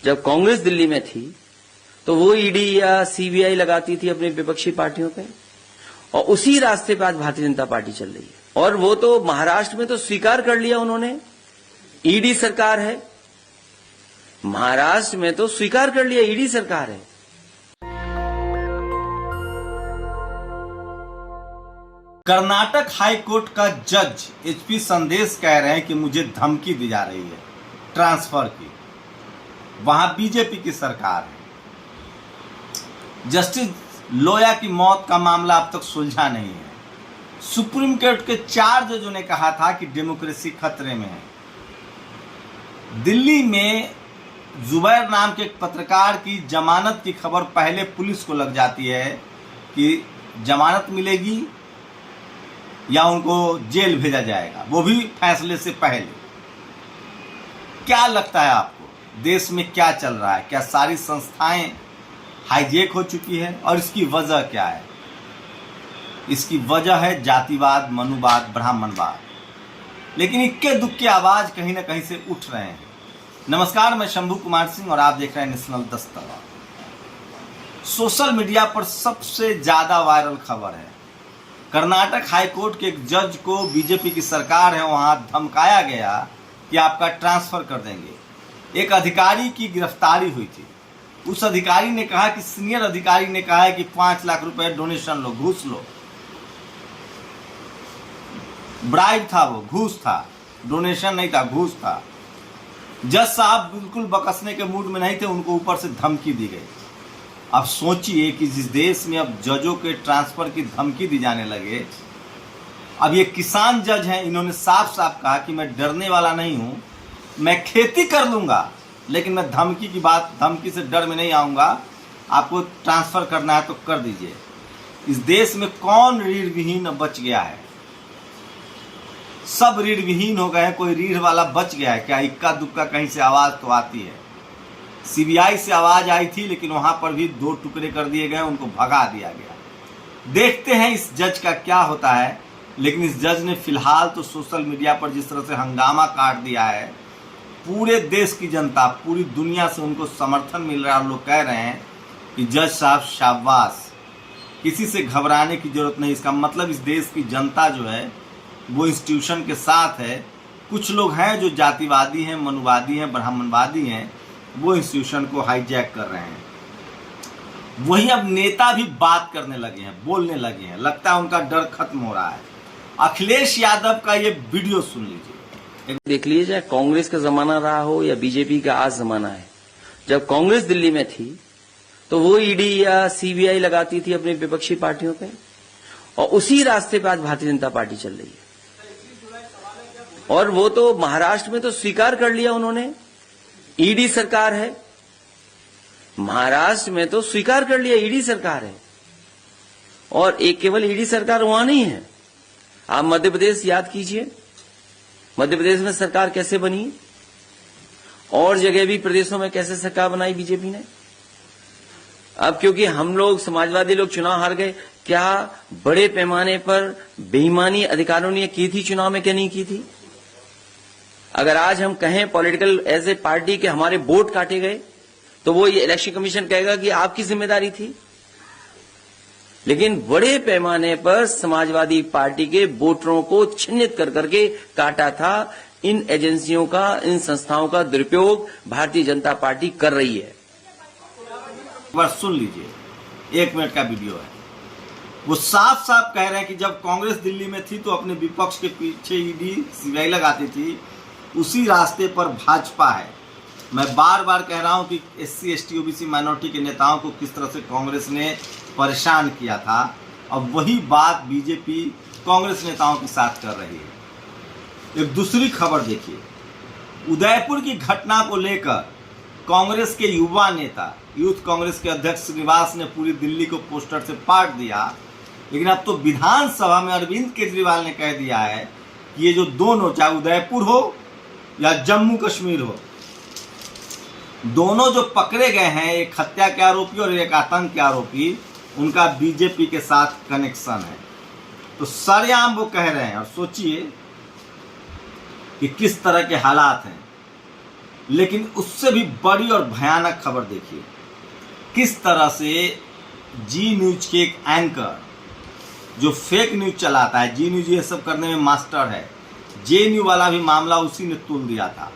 जब कांग्रेस दिल्ली में थी तो वो ईडी या सीबीआई लगाती थी अपनी विपक्षी पार्टियों पे, और उसी रास्ते पे आज भारतीय जनता पार्टी चल रही है। और वो तो महाराष्ट्र में तो स्वीकार कर लिया उन्होंने, ईडी सरकार है। महाराष्ट्र में तो स्वीकार कर लिया ईडी सरकार है। कर्नाटक हाई कोर्ट का जज एचपी संदेश कह रहे हैं कि मुझे धमकी दी जा रही है ट्रांसफर की। वहां बीजेपी की सरकार है। जस्टिस लोया की मौत का मामला अब तक सुलझा नहीं है। सुप्रीम कोर्ट के 4 जजों ने कहा था कि डेमोक्रेसी खतरे में है। दिल्ली में जुबैर नाम के एक पत्रकार की जमानत की खबर पहले पुलिस को लग जाती है कि जमानत मिलेगी या उनको जेल भेजा जाएगा, वो भी फैसले से पहले। क्या लगता है आपको, देश में क्या चल रहा है? क्या सारी संस्थाएं हाईजेक हो चुकी है? और इसकी वजह क्या है? इसकी वजह है जातिवाद, मनुवाद, ब्राह्मणवाद। लेकिन इक्के दुक्के आवाज कहीं ना कहीं से उठ रहे हैं। नमस्कार, मैं शंभू कुमार सिंह और आप देख रहे हैं नेशनल दस्तक। सोशल मीडिया पर सबसे ज्यादा वायरल खबर है, कर्नाटक हाईकोर्ट के एक जज को बीजेपी की सरकार है वहां धमकाया गया कि आपका ट्रांसफर कर देंगे। एक अधिकारी की गिरफ्तारी हुई थी। उस अधिकारी ने कहा कि सीनियर अधिकारी ने कहा है कि 5 लाख रुपए डोनेशन लो, घूस लो। ब्राइब था, वो घूस था, डोनेशन नहीं था, घूस था। जज साहब बिल्कुल बकसने के मूड में नहीं थे, उनको ऊपर से धमकी दी गई। अब सोचिए कि जिस देश में अब जजों के ट्रांसफर की धमकी दी जाने लगे। अब ये किसान जज हैं, इन्होंने साफ साफ कहा कि मैं डरने वाला नहीं हूं, मैं खेती कर लूंगा, लेकिन मैं धमकी से डर में नहीं आऊंगा। आपको ट्रांसफर करना है तो कर दीजिए। इस देश में कौन रीढ़ विहीन बच गया है? सब रीढ़ विहीन हो गए हैं। कोई रीढ़ वाला बच गया है क्या? इक्का दुक्का कहीं से आवाज तो आती है। सीबीआई से आवाज आई थी, लेकिन वहां पर भी 2 टुकड़े कर दिए गए, उनको भगा दिया गया। देखते हैं इस जज का क्या होता है। लेकिन इस जज ने फिलहाल तो सोशल मीडिया पर जिस तरह से हंगामा काट दिया है, पूरे देश की जनता, पूरी दुनिया से उनको समर्थन मिल रहा है। लोग कह रहे हैं कि जज साहब शाबाश, किसी से घबराने की जरूरत नहीं। इसका मतलब इस देश की जनता जो है वो इंस्टीट्यूशन के साथ है। कुछ लोग हैं जो जातिवादी हैं, मनुवादी हैं, ब्राह्मणवादी हैं, वो इंस्टीट्यूशन को हाईजैक कर रहे हैं। वहीं अब नेता भी बात करने लगे हैं, बोलने लगे हैं। लगता है उनका डर खत्म हो रहा है। अखिलेश यादव का ये वीडियो सुन लीजिए। देख लीजिए, चाहे कांग्रेस का जमाना रहा हो या बीजेपी का आज जमाना है। जब कांग्रेस दिल्ली में थी तो वो ईडी या सीबीआई लगाती थी अपनी विपक्षी पार्टियों पे, और उसी रास्ते पे आज भारतीय जनता पार्टी चल रही है। और वो तो महाराष्ट्र में तो स्वीकार कर लिया उन्होंने, ईडी सरकार है। महाराष्ट्र में तो स्वीकार कर लिया ईडी सरकार है। और एक केवल ईडी सरकार वहां नहीं है। आप मध्य प्रदेश याद कीजिए, मध्य प्रदेश में सरकार कैसे बनी, और जगह भी प्रदेशों में कैसे सरकार बनाई बीजेपी ने। अब क्योंकि हम लोग समाजवादी लोग चुनाव हार गए, क्या बड़े पैमाने पर बेईमानी अधिकारियों ने की थी चुनाव में, क्या नहीं की थी? अगर आज हम कहें पॉलिटिकल एज ए पार्टी के हमारे वोट काटे गए, तो वो ये इलेक्शन कमीशन कहेगा कि आपकी जिम्मेदारी थी। लेकिन बड़े पैमाने पर समाजवादी पार्टी के वोटरों को चिन्हित कर करके काटा था। इन एजेंसियों का, इन संस्थाओं का दुरुपयोग भारतीय जनता पार्टी कर रही है। बस सुन लीजिए, 1 मिनट का वीडियो है। वो साफ साफ कह रहे हैं कि जब कांग्रेस दिल्ली में थी तो अपने विपक्ष के पीछे ईडी सीबीआई लगाती थी, उसी रास्ते पर भाजपा है। मैं बार बार कह रहा हूं कि SC ST OBC माइनॉरिटी के नेताओं को किस तरह से कांग्रेस ने परेशान किया था। अब वही बात बीजेपी कांग्रेस नेताओं के साथ कर रही है। एक दूसरी खबर देखिए, उदयपुर की घटना को लेकर कांग्रेस के युवा नेता, यूथ कांग्रेस के अध्यक्ष श्रीनिवास ने पूरी दिल्ली को पोस्टर से पाट दिया। लेकिन अब तो विधानसभा में अरविंद केजरीवाल ने कह दिया है कि ये जो दोनों, चाहे उदयपुर हो या जम्मू कश्मीर हो, दोनों जो पकड़े गए हैं, एक हत्या के आरोपी और एक आतंक के आरोपी, उनका बीजेपी के साथ कनेक्शन है। तो सरेआम वो कह रहे हैं। और सोचिए कि किस तरह के हालात हैं। लेकिन उससे भी बड़ी और भयानक खबर देखिए, किस तरह से जी न्यूज के एक एंकर जो फेक न्यूज चलाता है, जी न्यूज ये सब करने में मास्टर है, जे न्यू वाला भी मामला उसी ने तुल दिया था।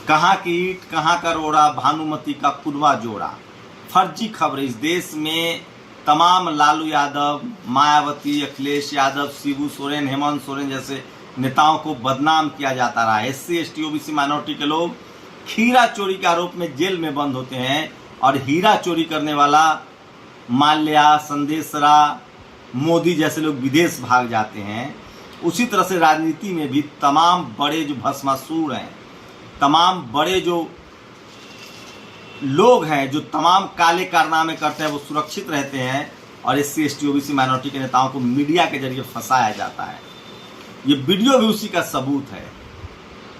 कहाँ की ईंट कहाँ का रोड़ा, भानुमति का कुरवा जोड़ा। फर्जी खबर। इस देश में तमाम लालू यादव, मायावती, अखिलेश यादव, शिबू सोरेन, हेमंत सोरेन जैसे नेताओं को बदनाम किया जाता रहा। SC ST OBC माइनॉरिटी के लोग खीरा चोरी के आरोप में जेल में बंद होते हैं और हीरा चोरी करने वाला माल्या, संदेशरा, मोदी जैसे लोग विदेश भाग जाते हैं। उसी तरह से राजनीति में भी तमाम बड़े जो भस्मासुर हैं, तमाम बड़े जो लोग हैं, जो तमाम काले कारनामे करते हैं, वो सुरक्षित रहते हैं और SC ST OBC माइनॉरिटी के नेताओं को मीडिया के जरिए फंसाया जाता है। ये वीडियो भी उसी का सबूत है।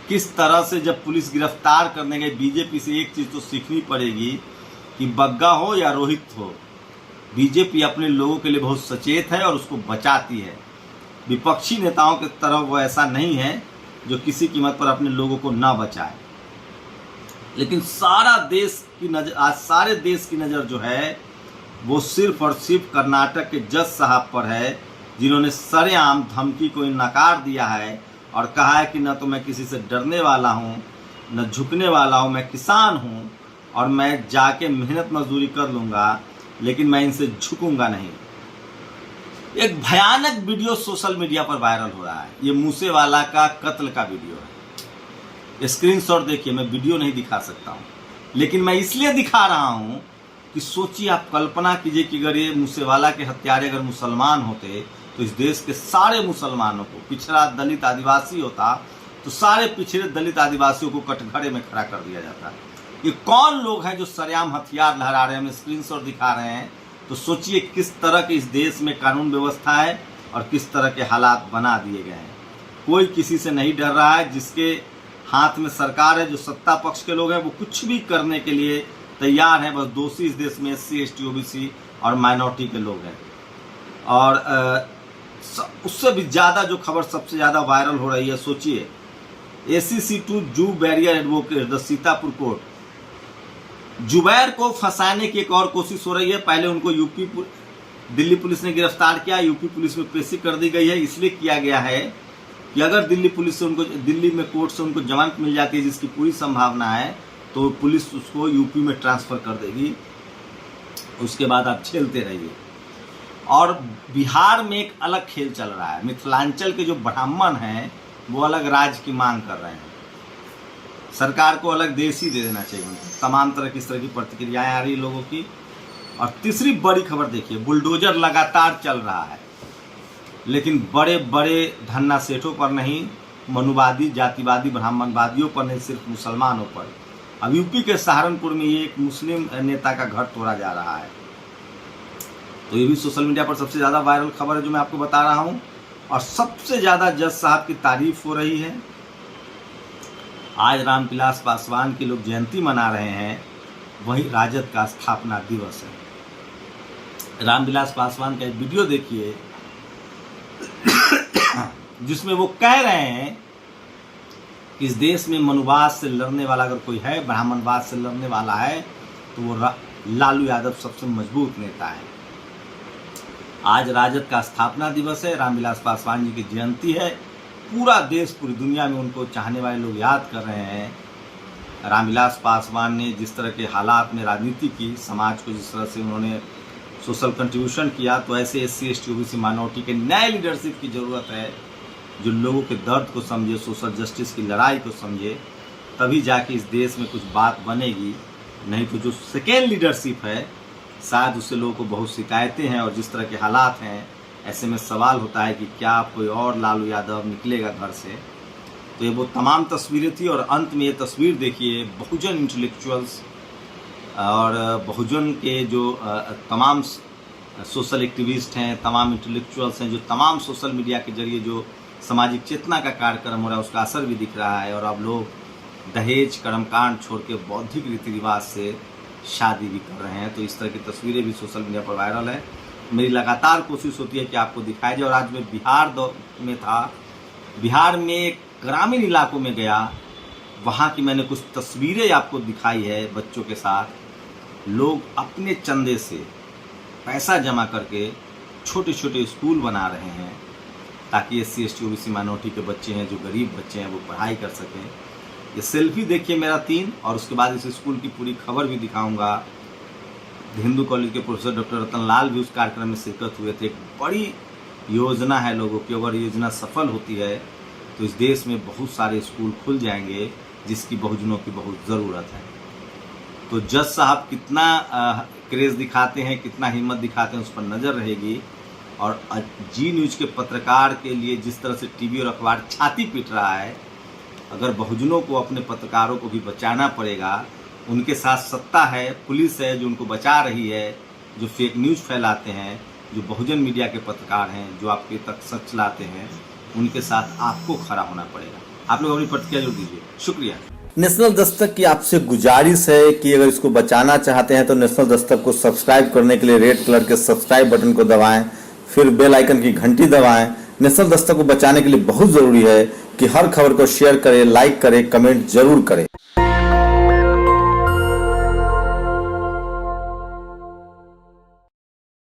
किस तरह से जब पुलिस गिरफ्तार करने गई, बीजेपी से एक चीज़ तो सीखनी पड़ेगी कि बग्गा हो या रोहित हो, बीजेपी अपने लोगों के लिए बहुत सचेत है और उसको बचाती है। विपक्षी नेताओं की तरह वो ऐसा नहीं है जो किसी कीमत पर अपने लोगों को ना बचाए। लेकिन सारा देश की नज़र, आज सारे देश की नज़र जो है वो सिर्फ और सिर्फ कर्नाटक के जज साहब पर है, जिन्होंने सरेआम धमकी को नकार दिया है और कहा है कि न तो मैं किसी से डरने वाला हूँ, न झुकने वाला हूँ, मैं किसान हूँ और मैं जाके मेहनत मजदूरी कर लूँगा, लेकिन मैं इनसे झुकूंगा नहीं। एक भयानक वीडियो सोशल मीडिया पर वायरल हो रहा है। ये मूसेवाला का कत्ल का वीडियो है। स्क्रीनशॉट देखिए, मैं वीडियो नहीं दिखा सकता हूँ, लेकिन मैं इसलिए दिखा रहा हूँ कि सोचिए, आप कल्पना कीजिए कि अगर ये मूसेवाला के हत्यारे अगर मुसलमान होते तो इस देश के सारे मुसलमानों को, पिछड़ा दलित आदिवासी होता तो सारे पिछड़े दलित आदिवासियों को कटघरे में खड़ा कर दिया जाता। ये कौन लोग हैं जो सरेआम हथियार लहरा रहे हैं, हम स्क्रीनशॉट दिखा रहे हैं। तो सोचिए किस तरह के इस देश में कानून व्यवस्था है और किस तरह के हालात बना दिए गए हैं। कोई किसी से नहीं डर रहा है। जिसके हाथ में सरकार है, जो सत्ता पक्ष के लोग हैं, वो कुछ भी करने के लिए तैयार हैं। बस दोषी इस देश में SC ST OBC और माइनॉरिटी के लोग हैं। और उससे भी ज़्यादा जो खबर सबसे ज़्यादा वायरल हो रही है, सोचिए, ACC2 जू barrier advocate the Sitapur court, Zubair को फंसाने की एक और कोशिश हो रही है। पहले उनको दिल्ली पुलिस ने गिरफ्तार किया, यूपी पुलिस में पेशी कर दी गई है। इसलिए किया गया है कि अगर दिल्ली पुलिस से उनको, दिल्ली में कोर्ट से उनको जमानत मिल जाती है, जिसकी पूरी संभावना है, तो पुलिस उसको यूपी में ट्रांसफ़र कर देगी। उसके बाद आप झेलते रहिए। और बिहार में एक अलग खेल चल रहा है। मिथिलांचल के जो ब्राह्मण हैं वो अलग राज्य की मांग कर रहे हैं। सरकार को अलग देश ही दे देना चाहिए। तमाम तरह की इस तरह की प्रतिक्रियाएं आ रही लोगों की। और तीसरी बड़ी खबर देखिए, बुलडोजर लगातार चल रहा है, लेकिन बड़े बड़े धन्ना सेठों पर नहीं, मनुवादी, जातिवादी, ब्राह्मणवादियों पर नहीं, सिर्फ मुसलमानों पर। अब यूपी के सहारनपुर में ये एक मुस्लिम नेता का घर तोड़ा जा रहा है। तो ये भी सोशल मीडिया पर सबसे ज़्यादा वायरल खबर है जो मैं आपको बता रहा हूँ। और सबसे ज़्यादा जज साहब की तारीफ हो रही है। आज रामविलास पासवान की लोग जयंती मना रहे हैं, वहीं राजद का स्थापना दिवस है। रामविलास पासवान का एक वीडियो देखिए जिसमें वो कह रहे हैं कि इस देश में मनुवाद से लड़ने वाला अगर कोई है, ब्राह्मणवाद से लड़ने वाला है, तो वो लालू यादव सबसे मजबूत नेता है। आज राजद का स्थापना दिवस है, रामविलास पासवान जी की जयंती है। पूरा देश, पूरी दुनिया में उनको चाहने वाले लोग याद कर रहे हैं। रामविलास पासवान ने जिस तरह के हालात में राजनीति की, समाज को जिस तरह से उन्होंने सोशल कंट्रीब्यूशन किया, तो ऐसे SC ST OBC माइनॉरिटी के नए लीडरशिप की ज़रूरत है, जो लोगों के दर्द को समझे, सोशल जस्टिस की लड़ाई को समझे। तभी जाके इस देश में कुछ बात बनेगी। नहीं तो जो सेकेंड लीडरशिप है, शायद उससे लोगों को बहुत शिकायतें हैं। और जिस तरह के हालात हैं, ऐसे में सवाल होता है कि क्या कोई और लालू यादव निकलेगा घर से। तो ये वो तमाम तस्वीरें थी। और अंत में ये तस्वीर देखिए, बहुजन इंटेलेक्चुअल्स और बहुजन के जो तमाम सोशल एक्टिविस्ट हैं, तमाम इंटेलेक्चुअल्स हैं, जो तमाम सोशल मीडिया के जरिए जो सामाजिक चेतना का कार्यक्रम हो रहा है, उसका असर भी दिख रहा है। और अब लोग दहेज कर्मकांड छोड़ के बौद्धिक रीति रिवाज से शादी भी कर रहे हैं। तो इस तरह की तस्वीरें भी सोशल मीडिया पर वायरल है। मेरी लगातार कोशिश होती है कि आपको दिखाया जाए। और आज मैं बिहार में था। बिहार में ग्रामीण इलाकों में गया, वहाँ की मैंने कुछ तस्वीरें आपको दिखाई है। बच्चों के साथ लोग अपने चंदे से पैसा जमा करके छोटे छोटे स्कूल बना रहे हैं ताकि SC ST OBC माइनॉरिटी के बच्चे हैं, जो गरीब बच्चे हैं, वो पढ़ाई कर सकें। ये सेल्फी देखिए मेरा 3, और उसके बाद इस स्कूल की पूरी खबर भी दिखाऊंगा। हिंदू कॉलेज के प्रोफेसर डॉक्टर रतन लाल भी उस कार्यक्रम में शिरकत हुए थे। एक बड़ी योजना है लोगों की, अगर योजना सफल होती है तो इस देश में बहुत सारे स्कूल खुल जाएंगे जिसकी बहुजनों की बहुत ज़रूरत है। तो जज साहब कितना क्रेज़ दिखाते हैं, कितना हिम्मत दिखाते हैं, उस पर नज़र रहेगी। और जी न्यूज़ के पत्रकार के लिए जिस तरह से टीवी और अखबार छाती पीट रहा है, अगर बहुजनों को अपने पत्रकारों को भी बचाना पड़ेगा। उनके साथ सत्ता है, पुलिस है जो उनको बचा रही है, जो फेक न्यूज़ फैलाते हैं, जो बहुजन मीडिया के पत्रकार हैं, जो आपके तक सच लाते हैं, उनके साथ आपको खड़ा होना पड़ेगा। आप लोग अपनी प्रतिक्रिया जरूर दीजिए। शुक्रिया। नेशनल दस्तक की आपसे गुजारिश है कि अगर इसको बचाना चाहते हैं तो नेशनल दस्तक को सब्सक्राइब करने के लिए रेड कलर के सब्सक्राइब बटन को दबाएं, फिर बेल आइकन की घंटी दबाएं। नेशनल दस्तक को बचाने के लिए बहुत जरूरी है कि हर खबर को शेयर करें, लाइक करें, कमेंट जरूर करें।